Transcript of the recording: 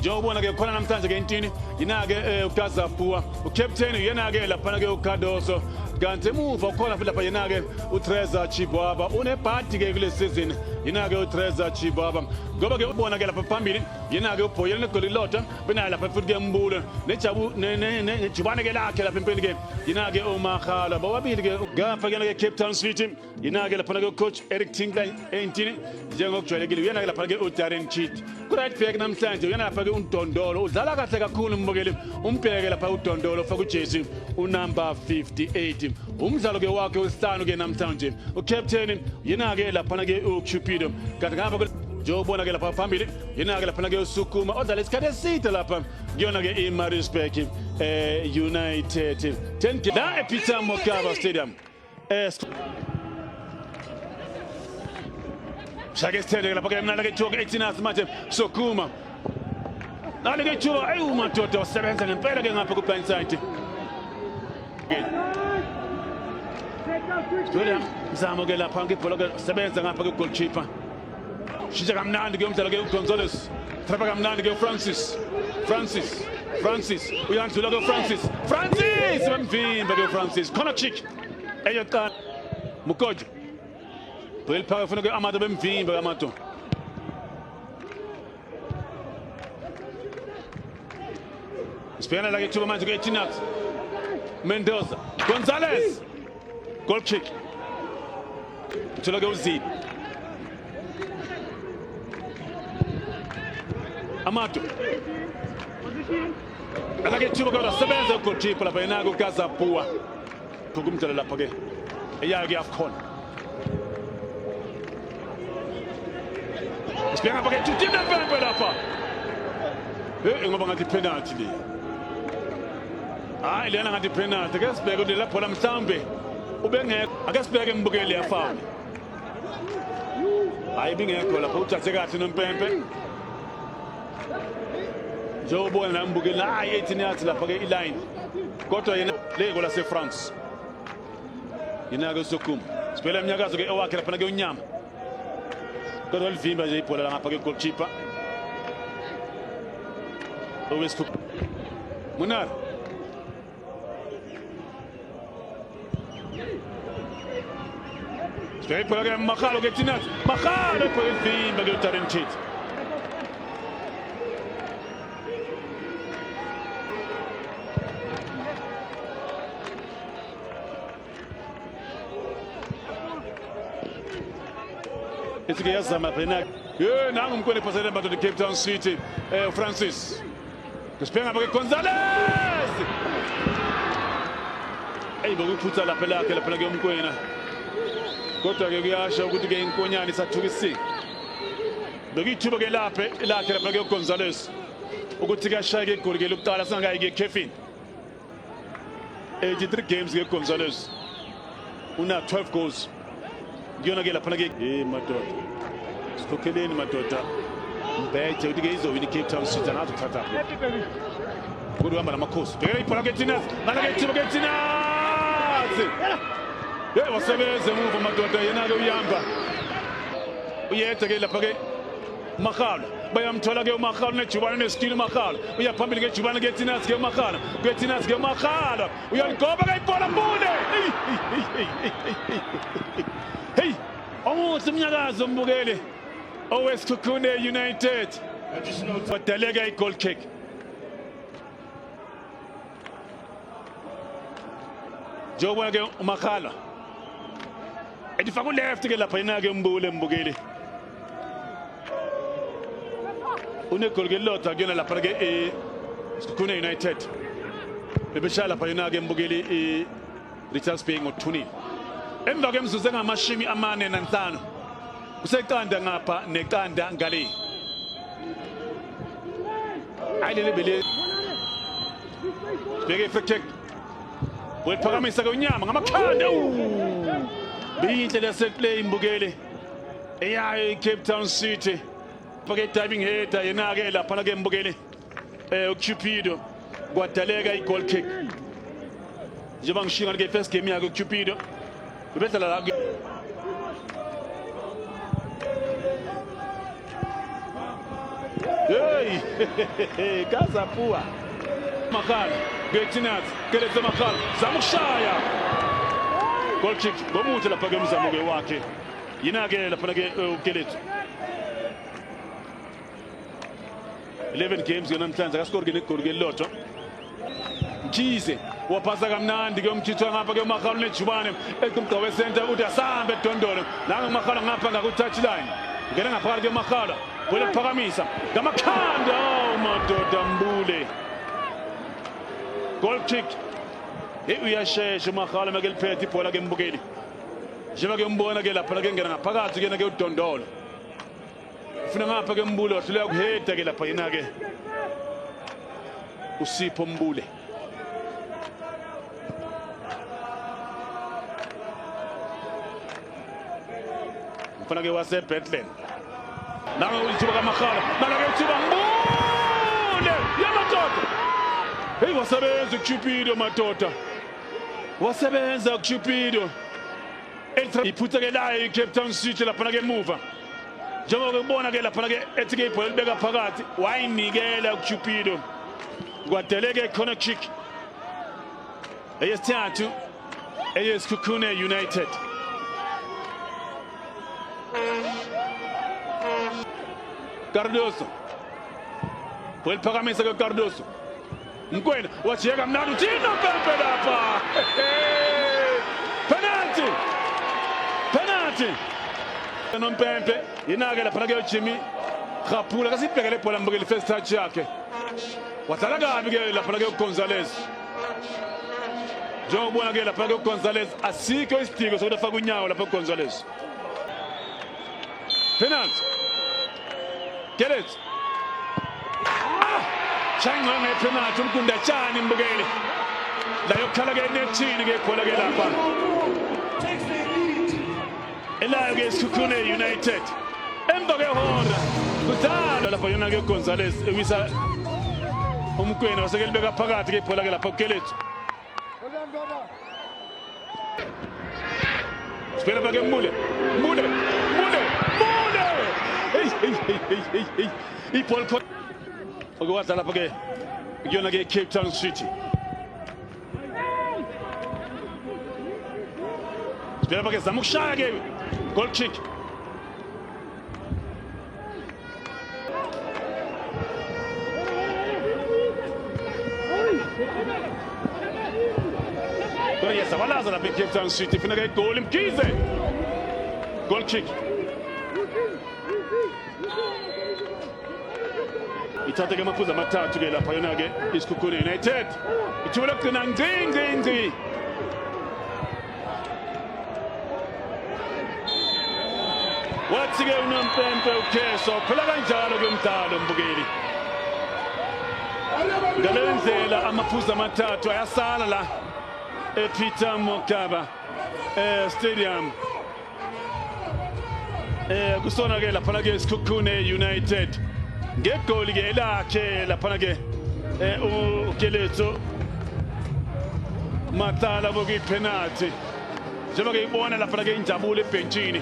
njengoba ke khona namhlanje ke intini yina-ke uGazapua ucaptain yena-ke laphana-ke uCardoso kanti emuva ukhona futhi lapha yena-ke uTrezor Chibwaba unebhadi-ke kule season yina-ke uTrezor Chibwaba ngoba-ke ubona-ke lapha phambili yena-ke uBoyela negoli lodwa benayo lapha futhi-ke Mbulo nejubane-ke lakhe lapha empeni-ke yina-ke uMakhala bobabili-ke ngapha kuyena-ke Cape Town City yina-ke laphana-ke ucoach Eric Tinkler ey'ntini njengokujwayelekile uyena-ke laphana-ke uDarren Chit ku-right back namhlanje uyena lapha-ke uDondolo udlala kahle kakhulu mbukeli umbheke lapha uDondolo ufaka ujesi unumber 58 umdlalo-ke wakhe wesihlanu-ke namhlanje ucaptain yena-ke laphana-ke uCupido kanti ngapha njengobona-ke lapha phambili yena-ke laphana-ke uSukuma odlala isikhathi eside lapha kuyona-ke iMaritzburg United 10 la ePeter Mokaba Stadium shake isithele lapha-ke mnala-ke ithuba ke-18 manje Sukuma nale-ke ithuba eyi umadoda wasebenza ngempela-ke ngapha ku-blindside William Mzamo-ke lapha ngibhola-ke sebenza ngapha ke-goalkeeper shintsha kamnandi-ke umdlalo-ke uGonzalez trapha kamnandi-ke Francis uyandlula-ke uFrancis bemvimba-ke uFrancis corner kick eyokuqala Mukojo Bheli phaka ufuna-ke Amato bemvimba Amato sibhekana la-ke ithuba manje ku-18 Mendoza Gonzalez goal kick uthola-ke uZibi Amato ala-ke ithuba kodwa sebenza ugoalkeeper lapha yena-ke uGazapua kumdlalo lapha-ke eyayo-ke AFCON sibheka ngapha-ke tutina mpempe lapha ngoba ngathi penalty le hayi lena ngathi penalty ake sibheke ukuthi lapho mhlawumbe ubengekho ake sibheke mbukeli yafaul hayi bingekho lapho uthathe kahle nompempe njengobona la mbukeli hayi 18 yards lapha-ke iline kodwa yena lego lase-France yena-ke uSukuma sibhela emnyakazo-ke ewakhe laphana-ke unyama kodwa livimba nje ibhola langapha-ke goalkeeper owesifuphi Munari sibheka ibhola-ke Makhala ke-18 Makhala ibhola livimba-ke uDarren Chit It's ke yazama phela nangu umkweni phasela mbatho Cape Town City Francis kusiphenga ngapha Gonzalez bokuphutha lapha lakhe umkwena kodwa-ke kuyasho ukuthi-ke inkonyane isathukisile bekuyithuba-ke lakhe uGonzalez ukuthi kuyashaya-ke igoli-ke lokuqala singakayi-ke ekhefini 83 games-ke Gonzalez una 12 goals kuyona-ke laphana-ke madoda sikhokheleni madoda mbethe ukuthi-ke izowina iCape Town City anazi ukuthatha kodwa uhamba namakhosi bhekela ibhola ke-Tinas nala-ke ithuba ke-Tinas wasebenza emuva madoda yena-ke uyamba uyedwa-ke lapha-ke Makhala bayamthola-ke uMakhala nejubane nesitili uMakhala uyaphambili ngejubane ke-Tinas-ke uMakhala ke-Tinas-ke uMakhala uyaligoba-ke ibhola Mbule hey omuhle umnyakazo mbukeli oweSikhukhune United badaleka i-goal kick njengobona-ke uMakhala edifaka uleft-ke lapha yena-ke Mbule mbukeli unegoli-ke lodwa kuyona lapha-ke Sikhukhune United bebeshaya lapha yena-ke mbukeli Richards Bay ngo-2-0 emva kwemizuzu engama-45 kuseqanda ngapha neqanda ngale hayi leli bele sibheke i-free kick weliphakamisa-ke unyama ngamakhanda biyinhle leset-play imbukeli eyayo iCape Town City phake diving header yena-ke laphana-ke mbukeli uCupido kwadaleka i-goal kick njengoba ngishinga-ke i-first game yakhe uCupido ubedlala la hey Kazapua Makhala Betinat Keleza Makhala Zamushaya goal kick ngomuthi lapha ke umzamo ke wakhe yina-ke lapha ke uKeletu 11 games namhlanje akaskori ke negoli ke lodwa Mkhize waphasa kamnandi ke umkhithwa ngapha ke uMakhala nejubane equmgcawe center uthi asambe edondolo la uMakhala ngapha ngaku touchline ngene ngaphakathi ke uMakhala Bole phakamisa ngamakhanda madoda Mbule goal kick uyashesha uMakhala make liphethe ibhola ke mbukeli njengoba ke umbona ke lapha ke ngena ngaphakathi ke ke udondolo ufuna ngapha ke Mbule wahluleka ukuheda ke lapha yena ke uSipho Mbule mfana ke wase Bethlehem nanga ulithuba kaMakhala mala ke uthuba Mbule yamadoda hey wasebenza uCupido madoda wasebenza uCupido iphutha ke la eCape Town City lapha ke emuva njengoba ubona ke lapha ke ethi ke ibhola libeka phakathi wayinikela uCupido kwadeleke corner kick eyesithathu eyeSikhukhune United Cardoso phakamisa ke Cardoso Mkwena wajiyeka mnandi uthina Mpempe lapha penalty noMpempe yina-ke lapha ke Jimmy Rapula kasibhekele ibhola mbukeli first touch yakhe wadlala kabi ke lapha ke uGonzalez njengobona ke lapha ke uGonzalez asikho isidingo sokuthi afake unyawo lapha uGonzalez penalty Get it Changwa ngepenalty umkunda tshani mbukeli la yokhala ke nethini ke ibhola ke lapha elayo ke Sikhukhune United emva ke hora kudala lapha yona ke Gonzalez ewisa umkwena wasekelibeka phakathi ke ibhola ke lapha uKeletu Spela pa ke Mbule hey ibhola okwadla lapha ke yona ke Cape Town City Spela pa ke zama ukushaya ke goal kick Kodwa yesabalaza lapha eCape Town City funeka igoli Mkhize goal kick ithathe ke amaphuzu amathathu ke lapha yona ke iSikhukhune United ithula kugcina ngci wathi ke uNompempe uKheso phela kanjalo ke umdlalo mbukeli ngale ndlela amaphuzu amathathu ayasala la ePeter Mokaba Stadium kusona ke lapha ke iSikhukhune United ngegoli ke lakhe lapha ke uKeletu Matala bokuyi penalty njengoba ke ibona lapha ke injabulo ebhenjini